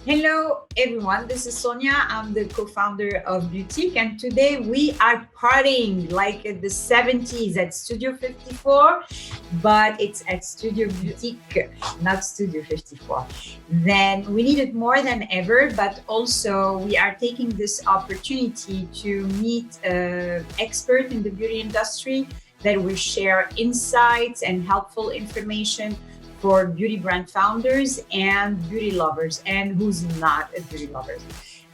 Hello everyone, this is Sonia. I'm the co-founder of Beautyque, and today we are partying like at the 70s at Studio 54, but it's at Studio Beautyque, not Studio 54. Then we need it more than ever, but also we are taking this opportunity to meet an expert in the beauty industry that will share insights and helpful information for beauty brand founders and beauty lovers, and who's not a beauty lover.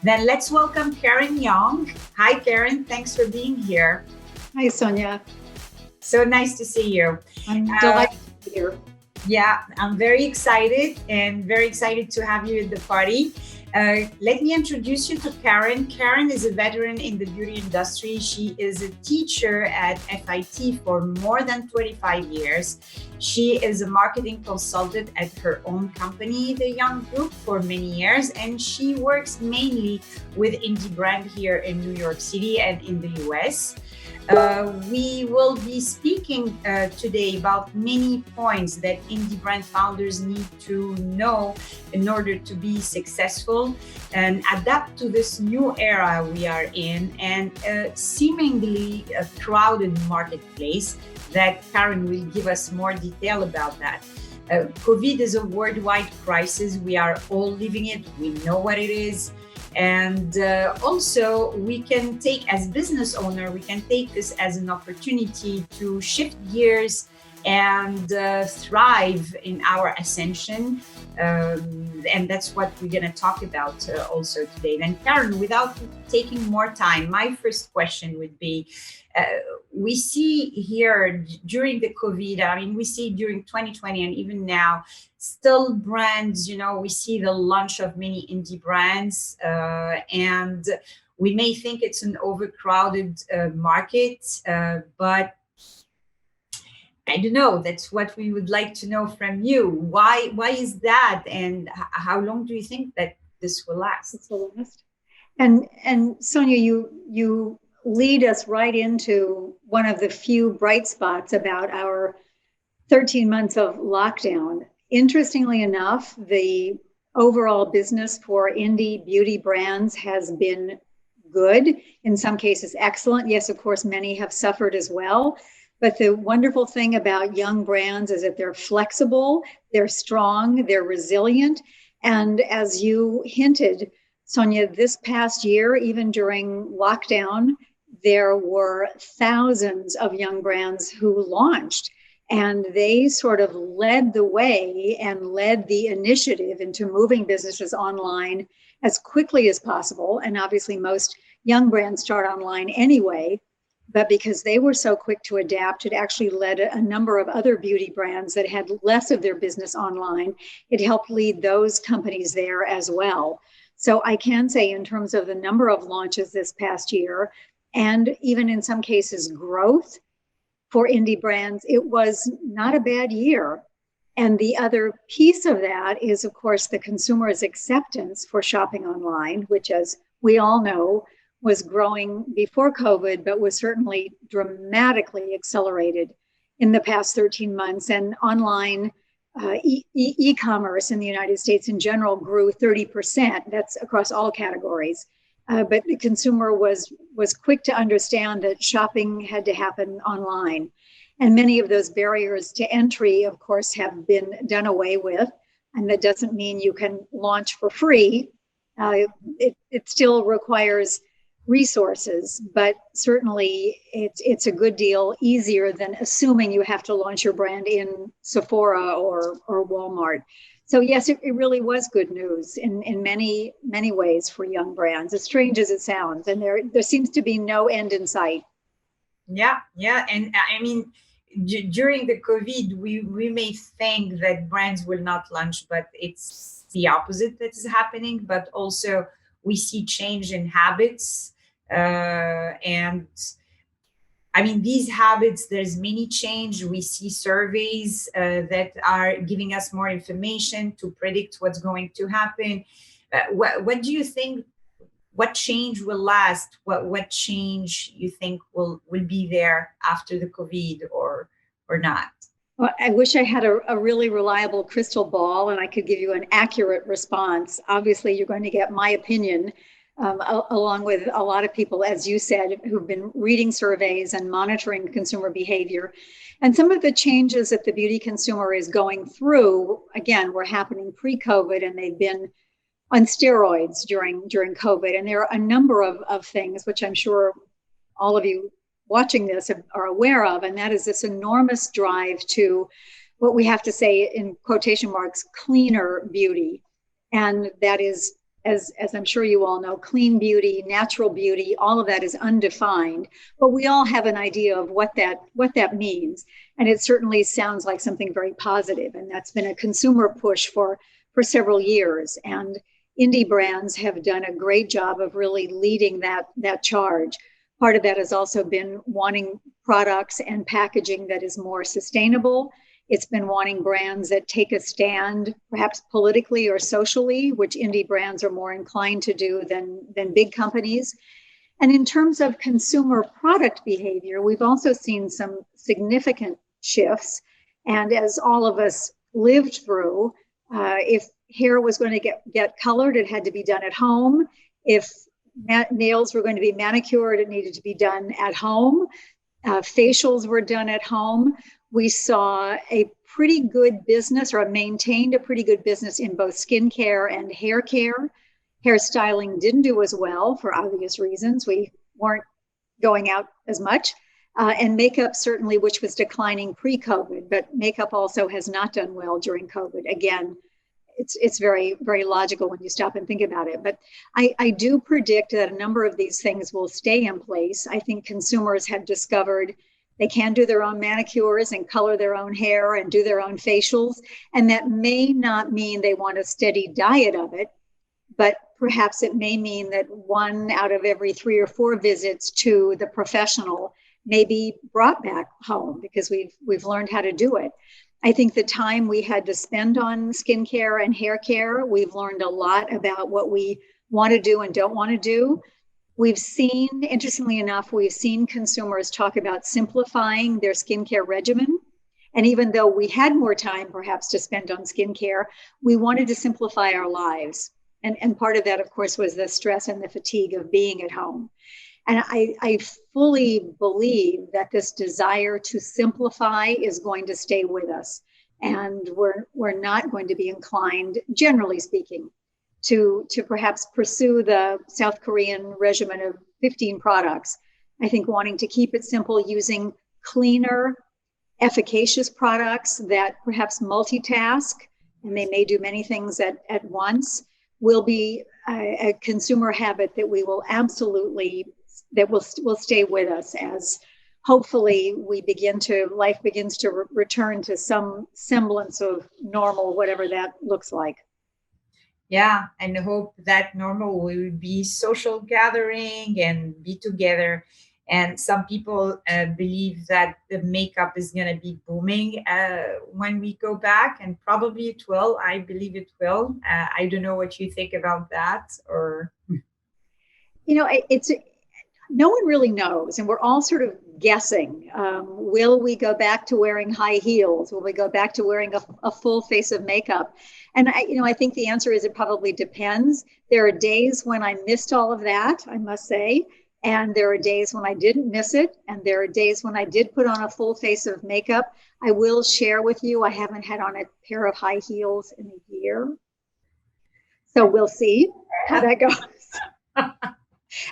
Then let's welcome Karen Young. Hi, Karen. Thanks for being here. Hi, Sonia. So nice to see you. I'm delighted to be here. Yeah, I'm very excited and very excited to have you at the party. Let me introduce you to Karen. Karen is a veteran in the beauty industry. She is a teacher at FIT for more than 25 years. She is a marketing consultant at her own company, The Young Group, for many years, and she works mainly with indie brand here in New York City and in the US. We will be speaking today about many points that indie brand founders need to know in order to be successful and adapt to this new era we are in, and seemingly a crowded marketplace that Karen will give us more detail about that. COVID is a worldwide crisis. We are all living it. We know what it is. And also we can take, as business owner, we can take this as an opportunity to shift gears and thrive in our ascension. And that's what we're going to talk about also today. Then Karen, without taking more time, my first question would be, we see here during the COVID, I mean, we see during 2020 and even now, still brands, we see the launch of many indie brands, and we may think it's an overcrowded market, but I don't know. That's what we would like to know from you. Why is that, and how long do you think that this will last? This will last. And Sonia, you lead us right into one of the few bright spots about our 13 months of lockdown. Interestingly enough, the overall business for indie beauty brands has been good, in some cases excellent. Yes, of course, many have suffered as well. But the wonderful thing about young brands is that they're flexible, they're strong, they're resilient. And as you hinted, Sonia, this past year, even during lockdown, there were thousands of young brands who launched. And they sort of led the way and led the initiative into moving businesses online as quickly as possible. And obviously, most young brands start online anyway. But because they were so quick to adapt, it actually led a number of other beauty brands that had less of their business online. It helped lead those companies there as well. So I can say, in terms of the number of launches this past year, and even in some cases, growth for indie brands, it was not a bad year. And the other piece of that is, of course, the consumer's acceptance for shopping online, which, as we all know, was growing before COVID, but was certainly dramatically accelerated in the past 13 months. And online e-commerce in the United States in general grew 30%. That's across all categories. But the consumer was quick to understand that shopping had to happen online. And many of those barriers to entry, of course, have been done away with. And that doesn't mean you can launch for free. It still requires resources, but certainly it's a good deal easier than assuming you have to launch your brand in Sephora or Walmart. So yes, it really was good news in many ways for young brands, as strange as it sounds. And there seems to be no end in sight. Yeah. And I mean, during the COVID, we may think that brands will not launch, but it's the opposite that is happening. But also we see change in habits. And I mean, these habits, there's many change. We see surveys that are giving us more information to predict what's going to happen. What do you think? What change will last? What change you think will be there after the COVID or not? Well, I wish I had a really reliable crystal ball and I could give you an accurate response. Obviously, you're going to get my opinion, along with a lot of people, as you said, who've been reading surveys and monitoring consumer behavior. And some of the changes that the beauty consumer is going through, again, were happening pre-COVID, and they've been on steroids during COVID. And there are a number of things, which I'm sure all of you watching this are aware of, and that is this enormous drive to what we have to say in quotation marks, cleaner beauty. And that is, as I'm sure you all know, clean beauty, natural beauty, all of that is undefined, but we all have an idea of what that means. And it certainly sounds like something very positive, and that's been a consumer push for several years. And indie brands have done a great job of really leading that charge. Part of that has also been wanting products and packaging that is more sustainable. It's been wanting brands that take a stand, perhaps politically or socially, which indie brands are more inclined to do than big companies. And in terms of consumer product behavior, we've also seen some significant shifts. And as all of us lived through, if hair was going to get colored, it had to be done at home. If nails were going to be manicured, it needed to be done at home. Facials were done at home. We saw a pretty good business, or maintained a pretty good business, in both skincare and hair care. Hairstyling didn't do as well for obvious reasons. We weren't going out as much. And makeup certainly, which was declining pre-COVID, but makeup also has not done well during COVID. Again, it's very, very logical when you stop and think about it. But I do predict that a number of these things will stay in place. I think consumers have discovered they can do their own manicures and color their own hair and do their own facials. And that may not mean they want a steady diet of it, but perhaps it may mean that 1 out of every 3 or 4 visits to the professional may be brought back home because we've learned how to do it. I think the time we had to spend on skincare and hair care, we've learned a lot about what we want to do and don't want to do. We've seen, interestingly enough, we've seen consumers talk about simplifying their skincare regimen. And even though we had more time perhaps to spend on skincare, we wanted to simplify our lives. And part of that, of course, was the stress and the fatigue of being at home. And I fully believe that this desire to simplify is going to stay with us. And we're not going to be inclined, generally speaking, to perhaps pursue the South Korean regimen of 15 products. I think wanting to keep it simple, using cleaner, efficacious products that perhaps multitask, and they may do many things at once, will be a consumer habit that we will absolutely, that will stay with us as hopefully life begins to return to some semblance of normal, whatever that looks like. Yeah, and hope that normal will be social gathering and be together. And some people believe that the makeup is going to be booming when we go back, and probably it will. I believe it will. I don't know what you think about that, or it's no one really knows, and we're all sort of guessing. Will we go back to wearing high heels? Will we go back to wearing a full face of makeup? And I think the answer is it probably depends. There are days when I missed all of that, I must say. And there are days when I didn't miss it. And there are days when I did put on a full face of makeup. I will share with you, I haven't had on a pair of high heels in a year. So we'll see how that goes.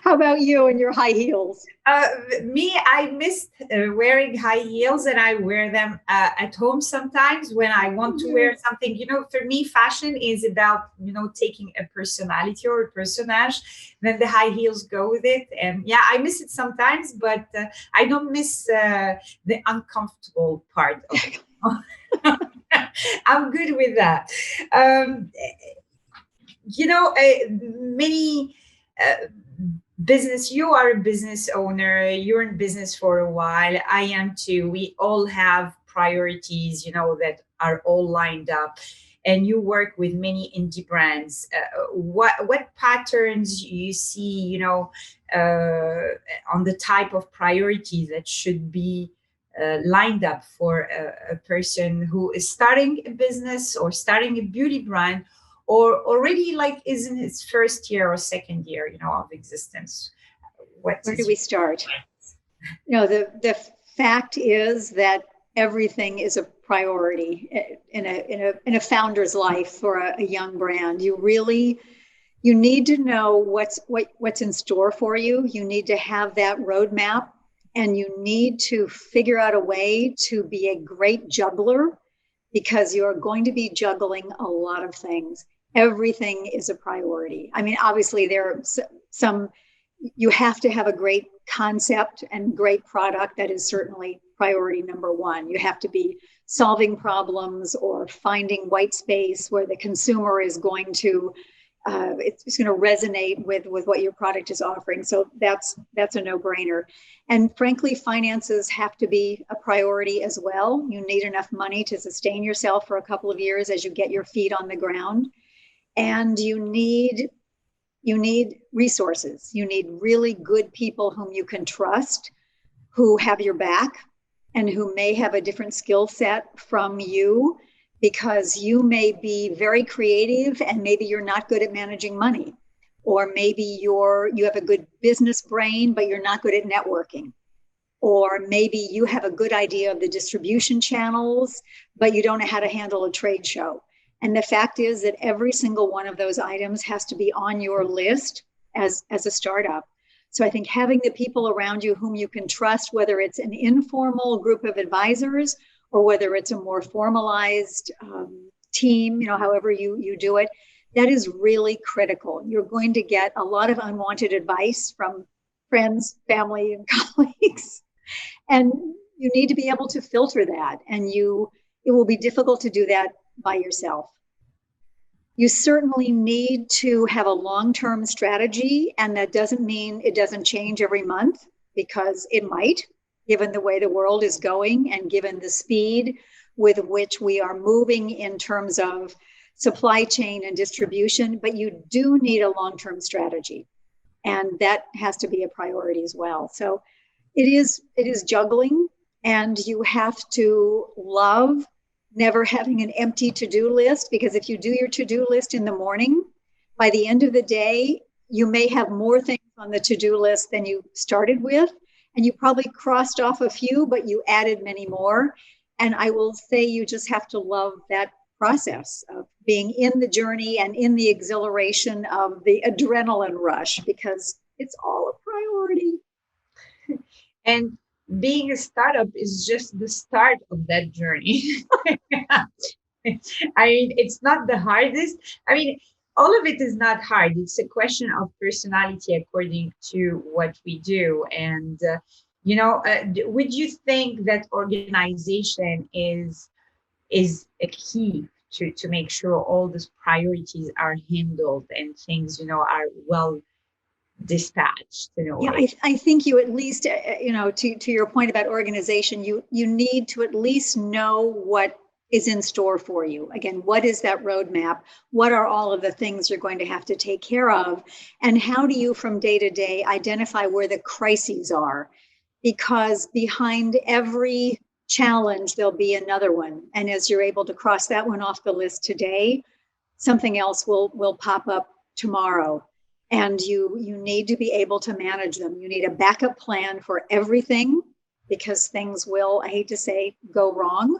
How about you and your high heels? I missed wearing high heels, and I wear them at home sometimes when I want to wear something. For me, fashion is about, taking a personality or a personage. Then the high heels go with it. And yeah, I miss it sometimes, but I don't miss the uncomfortable part of it. I'm good with that. Many business, you are a business owner, you're in business for a while, I am too. We all have priorities, that are all lined up, and you work with many indie brands. What patterns you see, on the type of priorities that should be lined up for a person who is starting a business or starting a beauty brand, or already like is in his first year or second year, of existence? Where do we start? The fact is that everything is a priority in a founder's life for a young brand. You need to know what's in store for you. You need to have that roadmap, and you need to figure out a way to be a great juggler, because you're going to be juggling a lot of things. Everything is a priority. I mean, obviously there are some, you have to have a great concept and great product. That is certainly priority number one. You have to be solving problems or finding white space where the consumer is going to it's going to resonate with what your product is offering. So that's a no-brainer. And frankly, finances have to be a priority as well. You need enough money to sustain yourself for a couple of years as you get your feet on the ground. And you need resources. You need really good people whom you can trust, who have your back and who may have a different skill set from you, because you may be very creative and maybe you're not good at managing money, or maybe you have a good business brain, but you're not good at networking, or maybe you have a good idea of the distribution channels, but you don't know how to handle a trade show. And the fact is that every single one of those items has to be on your list as a startup. So I think having the people around you whom you can trust, whether it's an informal group of advisors or whether it's a more formalized team, however you do it, that is really critical. You're going to get a lot of unwanted advice from friends, family, and colleagues. And you need to be able to filter that. And it will be difficult to do that by yourself. You certainly need to have a long-term strategy, and that doesn't mean it doesn't change every month, because it might, given the way the world is going and given the speed with which we are moving in terms of supply chain and distribution. But you do need a long-term strategy, and that has to be a priority as well. So it is juggling, and you have to love never having an empty to-do list, because if you do your to-do list in the morning, by the end of the day, you may have more things on the to-do list than you started with. And you probably crossed off a few, but you added many more. And I will say you just have to love that process of being in the journey and in the exhilaration of the adrenaline rush, because it's all a priority. And being a startup is just the start of that journey. I mean, it's not the hardest. I mean, all of it is not hard. It's a question of personality according to what we do. And, would you think that organization is a key to make sure all these priorities are handled and things, are well dispatched in a way? I think you at least, to your point about organization, you need to at least know what is in store for you. Again, what is that roadmap? What are all of the things you're going to have to take care of? And how do you, from day to day, identify where the crises are? Because behind every challenge, there'll be another one. And as you're able to cross that one off the list today, something else will pop up tomorrow. And you need to be able to manage them. You need a backup plan for everything, because things will, I hate to say, go wrong.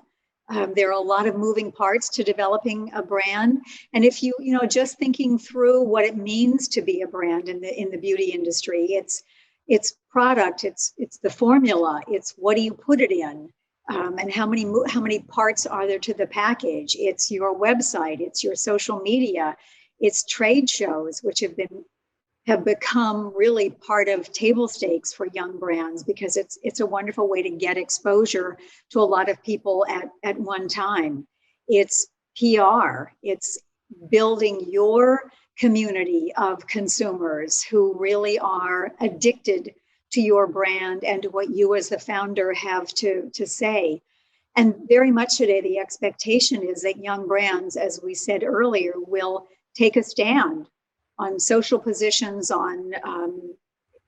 There are a lot of moving parts to developing a brand. And if just thinking through what it means to be a brand in the beauty industry, it's product, it's the formula, it's what do you put it in, and how many parts are there to the package? It's your website, it's your social media, it's trade shows, which have become really part of table stakes for young brands, because it's a wonderful way to get exposure to a lot of people at one time. It's PR, it's building your community of consumers who really are addicted to your brand and to what you as the founder have to say. And very much today, the expectation is that young brands, as we said earlier, will take a stand on social positions, on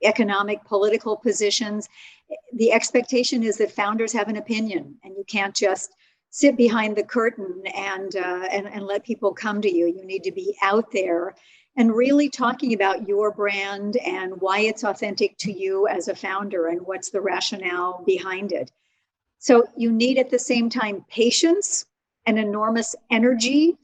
economic, political positions. The expectation is that founders have an opinion, and you can't just sit behind the curtain and let people come to you. You need to be out there and really talking about your brand and why it's authentic to you as a founder and what's the rationale behind it. So you need at the same time patience and enormous energy,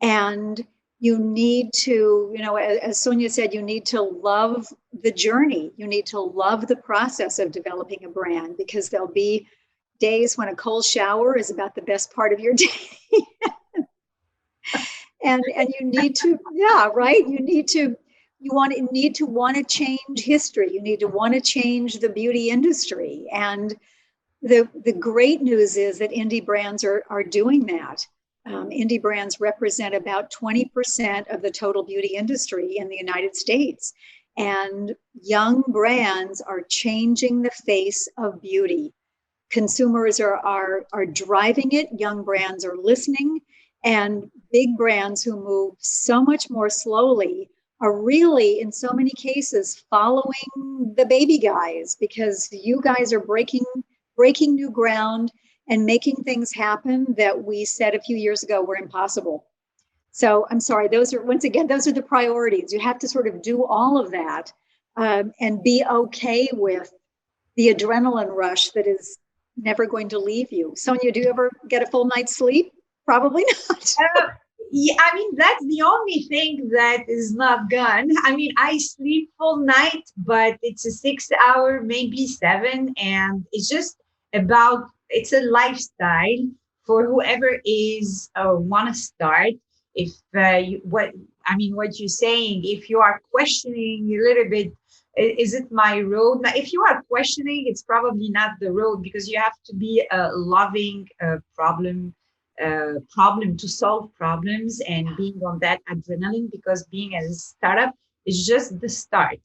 and you need to, you know, as Sonia said, you need to love the journey. You need to love the process of developing a brand, because there'll be days when a cold shower is about the best part of your day. and you need to, yeah, right. You need to want to change history. You need to want to change the beauty industry. And the great news is that indie brands are doing that. Indie brands represent about 20% of the total beauty industry in the United States. And young brands are changing the face of beauty. Consumers are driving it. Young brands are listening. And big brands who move so much more slowly are really, in so many cases, following the baby guys, because you guys are breaking new ground and making things happen that we said a few years ago were impossible. So I'm sorry, those are the priorities. You have to sort of do all of that and be okay with the adrenaline rush that is never going to leave you. Sonia, do you ever get a full night's sleep? Probably not. Yeah, I mean, that's the only thing that is not gone. I mean, I sleep full night, but it's a 6 hour, maybe 7. And it's just it's a lifestyle for whoever is want to start. If what you're saying, if you are questioning a little bit, is it my road? Now, if you are questioning, it's probably not the road, because you have to be loving problem to solve problems and being on that adrenaline, because being a startup is just the start.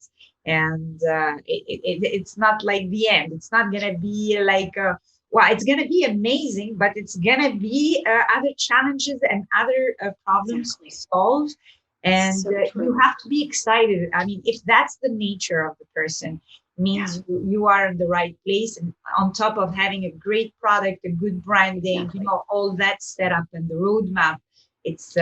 And it's not like the end. It's not going to be like, it's going to be amazing, but it's going to be other challenges and other problems to solve. And you have to be excited. I mean, if that's the nature of the person, means you are in the right place. And on top of having a great product, a good branding, all that setup and the roadmap, it's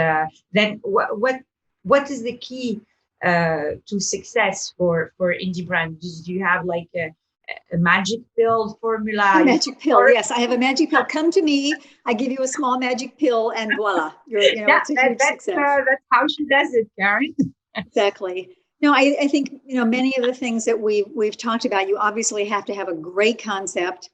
then what is the key to success for indie brand? Do you have like a magic pill formula? A magic pill, yes. I have a magic pill. Come to me. I give you a small magic pill, and voila, it's a huge success. That's how she does it, Karen. Exactly. No, I think, many of the things that we've talked about, you obviously have to have a great concept,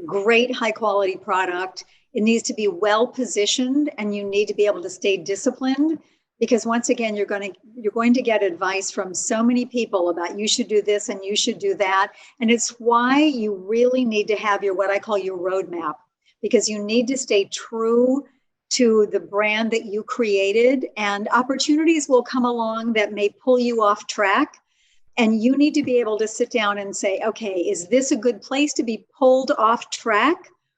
great high quality product. It needs to be well positioned, and you need to be able to stay disciplined, because once again, you're going to get advice from so many people about you should do this and you should do that. And it's why you really need to have what I call your roadmap, because you need to stay true to the brand that you created, and opportunities will come along that may pull you off track. And you need to be able to sit down and say, okay, is this a good place to be pulled off track?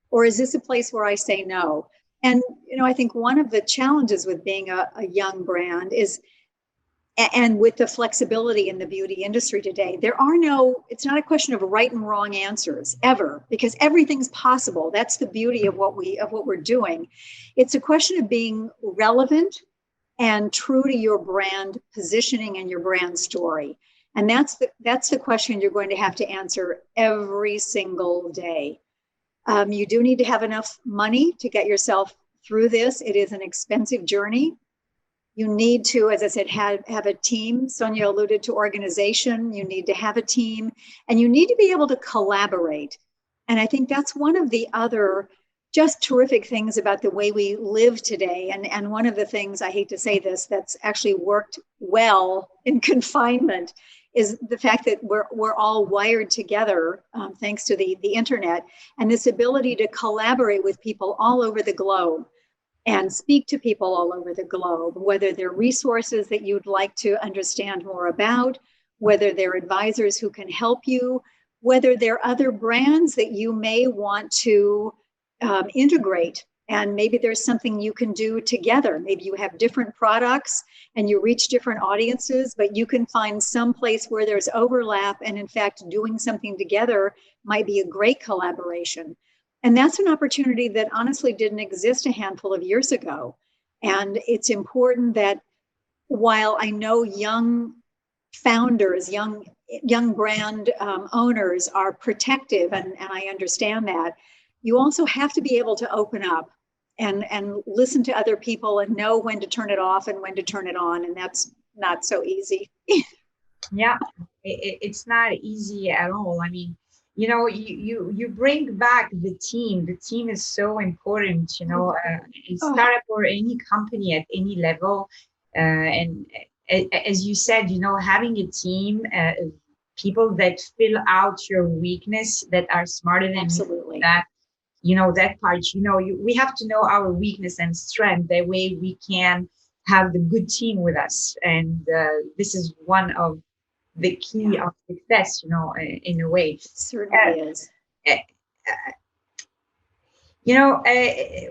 Or is this a place where I say no? And, I think one of the challenges with being a young brand is, and with the flexibility in the beauty industry today, it's not a question of right and wrong answers ever, because everything's possible. That's the beauty of what we're doing. It's a question of being relevant and true to your brand positioning and your brand story. And that's the question you're going to have to answer every single day. You do need to have enough money to get yourself through this. It is an expensive journey. You need to, as I said, have a team. Sonia alluded to organization. You need to have a team, and you need to be able to collaborate. And I think that's one of the other just terrific things about the way we live today. And one of the things, I hate to say this, that's actually worked well in confinement is the fact that we're all wired together thanks to the internet, and this ability to collaborate with people all over the globe and speak to people all over the globe, whether they're resources that you'd like to understand more about, whether they're advisors who can help you, whether they're other brands that you may want to integrate And maybe there's something you can do together. Maybe you have different products and you reach different audiences, but you can find some place where there's overlap. And in fact, doing something together might be a great collaboration. And that's an opportunity that honestly didn't exist a handful of years ago. And it's important that while I know young founders, young brand owners are protective, and I understand that, you also have to be able to open up and listen to other people and know when to turn it off and when to turn it on. And that's not so easy. Yeah, it's not easy at all. I mean, you bring back the team. The team is so important, in startup or any company at any level. And as you said, having a team, people that fill out your weakness, that are smarter than Absolutely. you, that part, we have to know our weakness and strength. That way we can have the good team with us. And this is one of the key of success, in a way. It certainly is. Uh,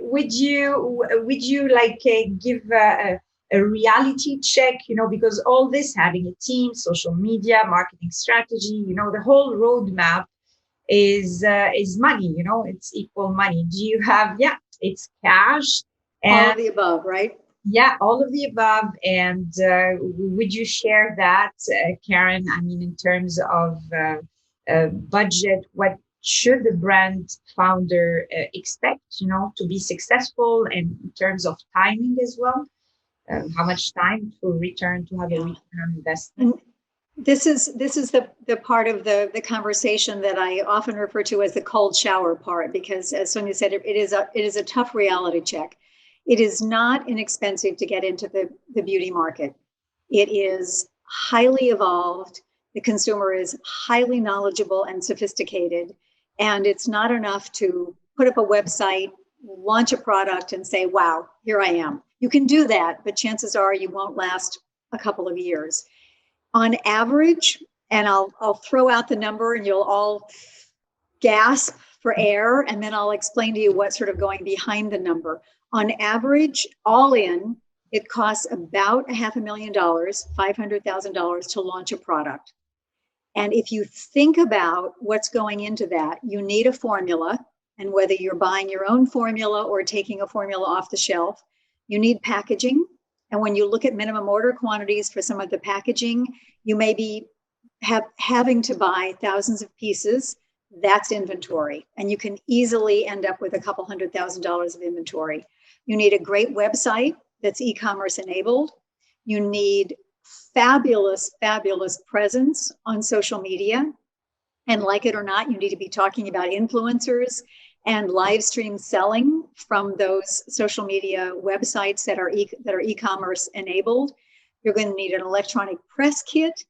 would you like give a reality check, because all this, having a team, social media, marketing strategy, the whole roadmap is money, it's equal money. Do you have, it's cash and all of the above, right? Yeah, all of the above. And would you share that, Karen? I mean, in terms of budget, what should the brand founder expect, to be successful, and in terms of timing as well? How much time to return, to have a return on investment? And this is the part of the conversation that I often refer to as the cold shower part, because as Sonia said, it is a tough reality check. It is not inexpensive to get into the beauty market. It is highly evolved. The consumer is highly knowledgeable and sophisticated. And it's not enough to put up a website, launch a product, and say, wow, here I am. You can do that, but chances are you won't last a couple of years. On average, and I'll throw out the number and you'll all gasp for air, and then I'll explain to you what's sort of going behind the number. On average, all in, it costs about $500,000, $500,000 to launch a product. And if you think about what's going into that, you need a formula. And whether you're buying your own formula or taking a formula off the shelf, you need packaging. And when you look at minimum order quantities for some of the packaging, you may be having to buy thousands of pieces. That's inventory. And you can easily end up with a couple $100,000 of inventory. You need a great website that's e-commerce enabled. You need fabulous, fabulous presence on social media. And like it or not, you need to be talking about influencers and live stream selling from those social media websites that are e-commerce enabled. You're going to need an electronic press kit.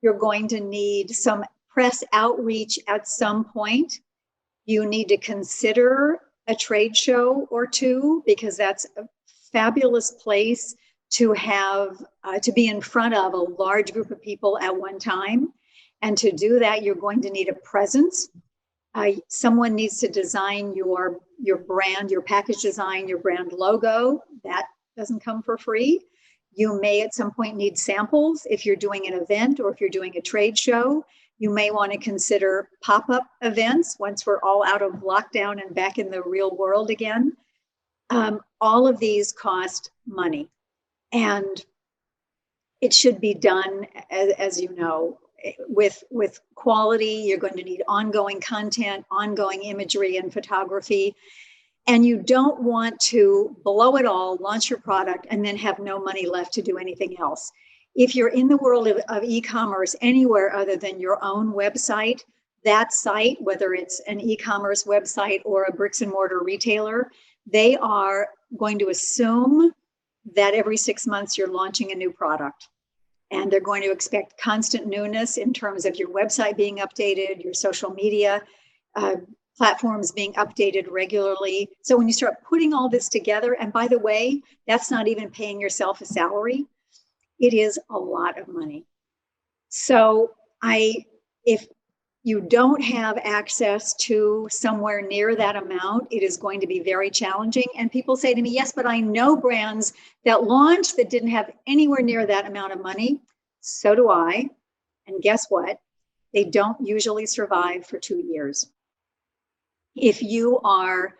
You're going to need some press outreach at some point. You need to consider a trade show or two, because that's a fabulous place to have, to be in front of a large group of people at one time. And to do that, you're going to need a presence. Someone needs to design your brand, your package design, your brand logo. That doesn't come for free. You may at some point need samples if you're doing an event or if you're doing a trade show. You may want to consider pop-up events once we're all out of lockdown and back in the real world again. All of these cost money, and it should be done, as you know, with quality. You're going to need ongoing content, ongoing imagery and photography. And you don't want to blow it all, launch your product, and then have no money left to do anything else. If you're in the world of e-commerce anywhere other than your own website, that site, whether it's an e-commerce website or a bricks and mortar retailer, they are going to assume that every 6 months you're launching a new product. And they're going to expect constant newness in terms of your website being updated, your social media platforms being updated regularly. So when you start putting all this together, and by the way, that's not even paying yourself a salary, it is a lot of money. So if you don't have access to somewhere near that amount, it is going to be very challenging. And people say to me, yes, but I know brands that launched that didn't have anywhere near that amount of money. So do I. And guess what? They don't usually survive for 2 years. If you are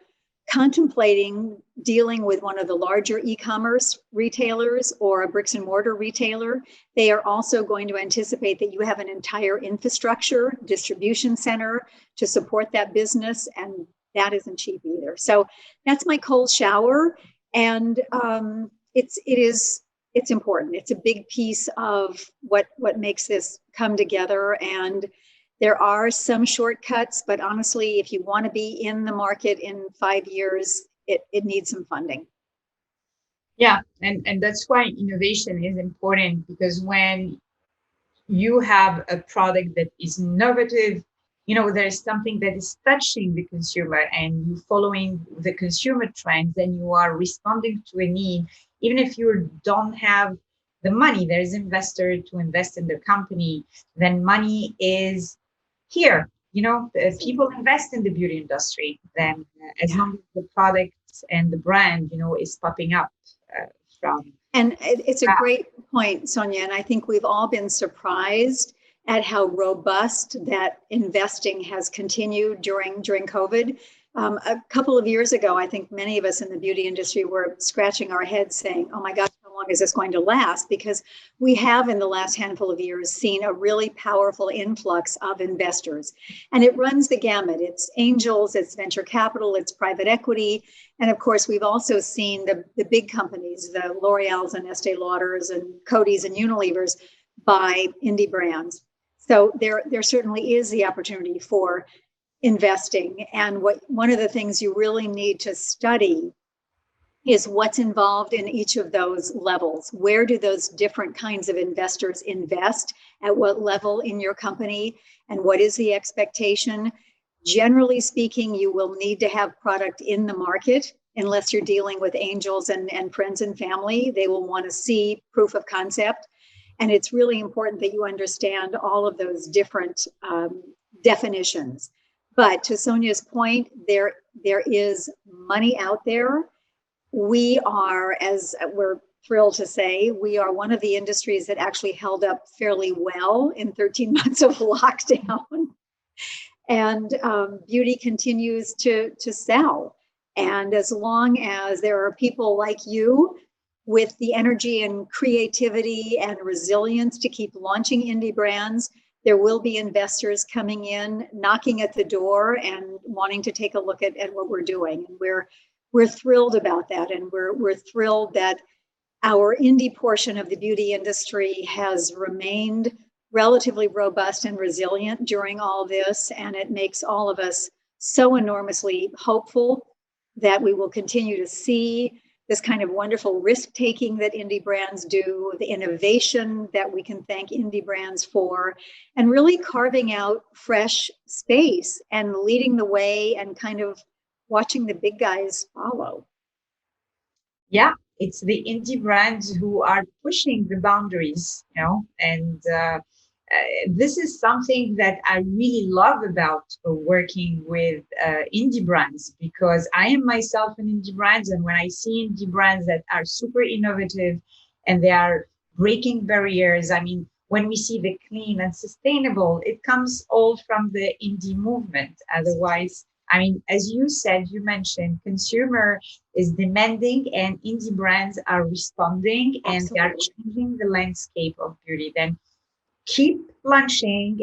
contemplating dealing with one of the larger e-commerce retailers or a bricks and mortar retailer, they are also going to anticipate that you have an entire infrastructure, distribution center to support that business, and that isn't cheap either. So that's my cold shower, and it's important. It's a big piece of what makes this come together, and there are some shortcuts, but honestly, if you want to be in the market in 5 years, it needs some funding. Yeah, and that's why innovation is important, because when you have a product that is innovative, there's something that is touching the consumer and you following the consumer trends and you are responding to a need, even if you don't have the money, there's investor to invest in the company, then money is here. People invest in the beauty industry, then as long as the product and the brand, is popping up from. And it's a great point, Sonia. And I think we've all been surprised at how robust that investing has continued during COVID. A couple of years ago, I think many of us in the beauty industry were scratching our heads saying, oh my gosh, how long is this going to last? Because we have in the last handful of years seen a really powerful influx of investors. And it runs the gamut. It's angels, it's venture capital, it's private equity. And of course, we've also seen the big companies, the L'Oreals and Estée Lauders and Coty's and Unilever's buy indie brands. So there certainly is the opportunity for investing. And one of the things you really need to study is what's involved in each of those levels. Where do those different kinds of investors invest? At what level in your company? And what is the expectation? Generally speaking, you will need to have product in the market unless you're dealing with angels and friends and family. They will want to see proof of concept. And it's really important that you understand all of those different definitions. But to Sonia's point, there is money out there. We are, as we're thrilled to say, we are one of the industries that actually held up fairly well in 13 months of lockdown. And beauty continues to sell. And as long as there are people like you with the energy and creativity and resilience to keep launching indie brands, there will be investors coming in, knocking at the door and wanting to take a look at what we're doing. And we're thrilled about that. And we're thrilled that our indie portion of the beauty industry has remained relatively robust and resilient during all this. And it makes all of us so enormously hopeful that we will continue to see this kind of wonderful risk-taking that indie brands do, the innovation that we can thank indie brands for, and really carving out fresh space and leading the way and kind of watching the big guys follow. Yeah, it's the indie brands who are pushing the boundaries, and this is something that I really love about working with indie brands, because I am myself an indie brand. And when I see indie brands that are super innovative and they are breaking barriers, I mean, when we see the clean and sustainable, it comes all from the indie movement. Otherwise, I mean, as you said, you mentioned consumer is demanding and indie brands are responding. Absolutely. And they are changing the landscape of beauty. Then keep launching,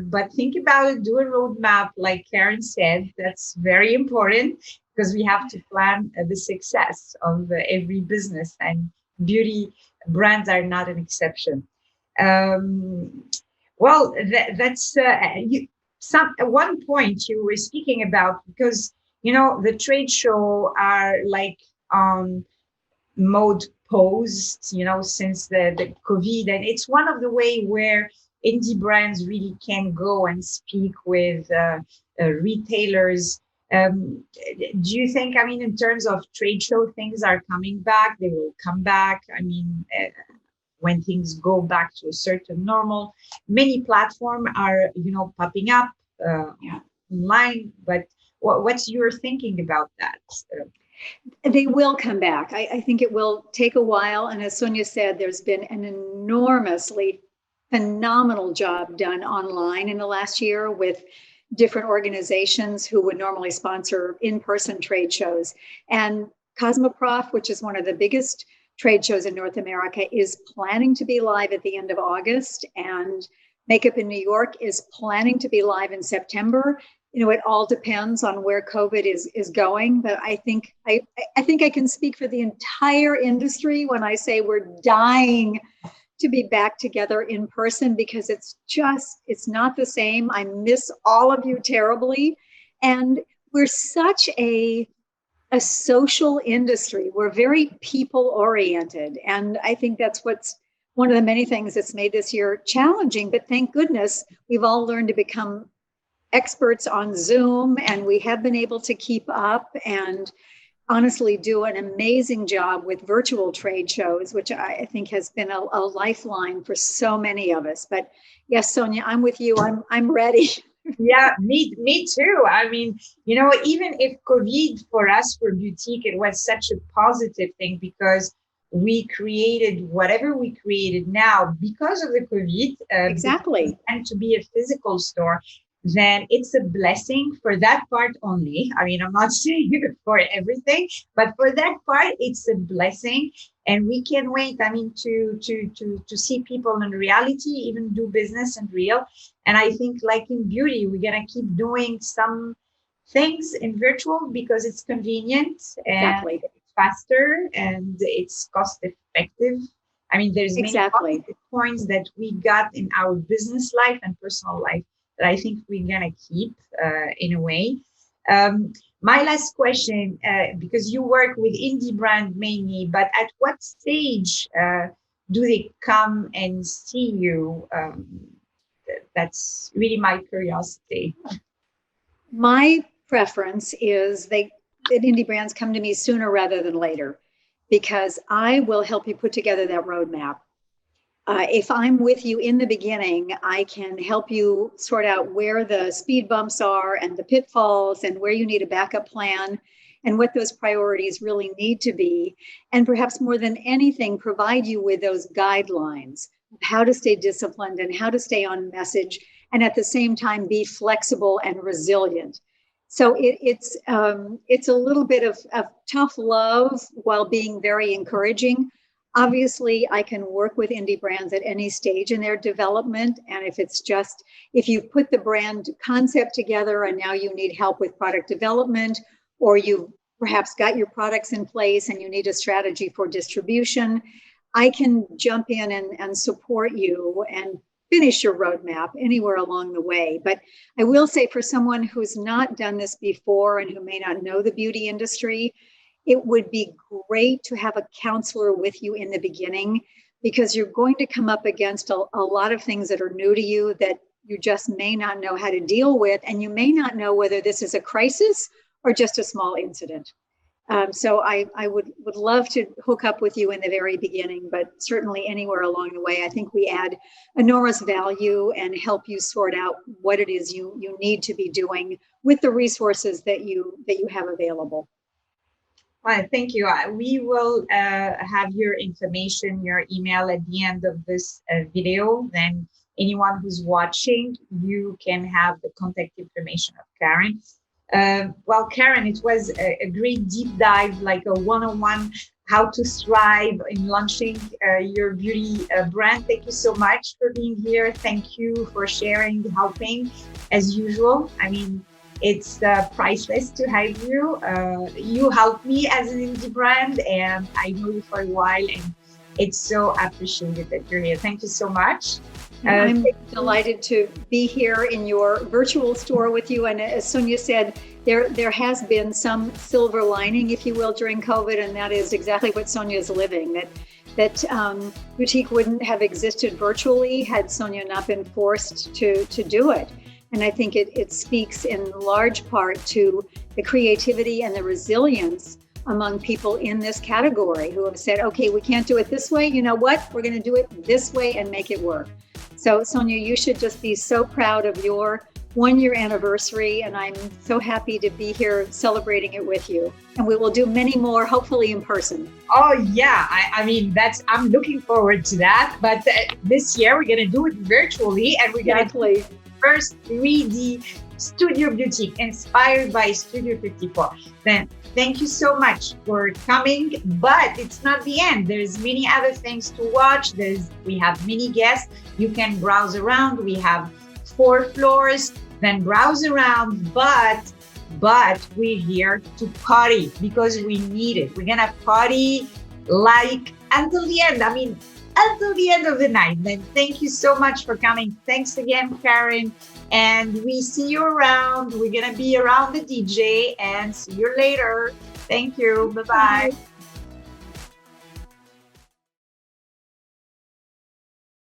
but think about it, do a roadmap, like Karen said. That's very important, because we have to plan the success of every business, and beauty brands are not an exception. Well, that's one point you were speaking about, because the trade show are like mode posed, since the COVID. And it's one of the way where indie brands really can go and speak with retailers. Do you think, I mean, in terms of trade show, things are coming back? They will come back. I mean, when things go back to a certain normal, many platforms are, popping up. online. But what's your thinking about that? They will come back. I think it will take a while. And as Sonia said, there's been an enormously phenomenal job done online in the last year with different organizations who would normally sponsor in-person trade shows. And Cosmoprof, which is one of the biggest trade shows in North America, is planning to be live at the end of August. And Makeup in New York is planning to be live in September. You know, it all depends on where COVID is going. But I think I can speak for the entire industry when I say we're dying to be back together in person, because it's not the same. I miss all of you terribly. And we're such a social industry. We're very people oriented. And I think that's what's one of the many things that's made this year challenging. But thank goodness we've all learned to become experts on Zoom, and we have been able to keep up and honestly do an amazing job with virtual trade shows, which I think has been a lifeline for so many of us. But yes, Sonia, I'm with you. I'm ready. Yeah, me too. I mean, you know, even if COVID for us, for Beautyque, it was such a positive thing, because we created whatever we created now because of the COVID. Exactly. And to be a physical store, then it's a blessing for that part only. I mean, I'm not saying it for everything, but for that part, it's a blessing. And we can wait, I mean, to see people in reality, even do business in real. And I think like in beauty, we're going to keep doing some things in virtual because it's convenient and it's faster and it's cost effective. I mean, there's many positive points that we got in our business life and personal life that I think we're going to keep in a way. My last question, because you work with indie brand mainly, but at what stage do they come and see you? That's really my curiosity. My preference is that indie brands come to me sooner rather than later, because I will help you put together that roadmap. If I'm with you in the beginning, I can help you sort out where the speed bumps are and the pitfalls and where you need a backup plan and what those priorities really need to be. And perhaps more than anything, provide you with those guidelines of how to stay disciplined and how to stay on message, and at the same time, be flexible and resilient. So it's a little bit of tough love while being very encouraging. Obviously, I can work with indie brands at any stage in their development. And if you've put the brand concept together and now you need help with product development, or you've perhaps got your products in place and you need a strategy for distribution, I can jump in and support you and finish your roadmap anywhere along the way. But I will say, for someone who's not done this before and who may not know the beauty industry, it would be great to have a counselor with you in the beginning, because you're going to come up against a lot of things that are new to you that you just may not know how to deal with. And you may not know whether this is a crisis or just a small incident. So I would love to hook up with you in the very beginning, but certainly anywhere along the way. I think we add enormous value and help you sort out what it is you need to be doing with the resources that you have available. Well, thank you. We will have your information, your email at the end of this video. Then anyone who's watching, you can have the contact information of Karen. Well, Karen, it was a great deep dive, like a one-on-one how to thrive in launching your beauty brand. Thank you so much for being here. Thank you for sharing, helping as usual. I mean, it's priceless to have you. You helped me as an indie brand, and I know you for a while, and it's so appreciated that you're here. Thank you so much. I'm delighted to be here in your virtual store with you. And as Sonia said, there has been some silver lining, if you will, during COVID, and that is exactly what Sonia is living. That Beautyque wouldn't have existed virtually had Sonia not been forced to do it. And I think it speaks in large part to the creativity and the resilience among people in this category who have said, okay, we can't do it this way. You know what? We're going to do it this way and make it work. So Sonia, you should just be so proud of your 1-year anniversary, and I'm so happy to be here celebrating it with you. And we will do many more, hopefully in person. Oh yeah, I mean I'm looking forward to that. But this year we're gonna do it virtually, and we're gonna do the first 3D Studio Beautyque inspired by Studio 54. Then thank you so much for coming. But it's not the end. There's many other things to watch. We have many guests. You can browse around. We have 4 floors. Then browse around. But we're here to party because we need it. We're gonna party like until the end. I mean, until the end of the night. Then thank you so much for coming. Thanks again, Karen. And we see you around. We're gonna be around the DJ and see you later. Thank you. Bye-bye.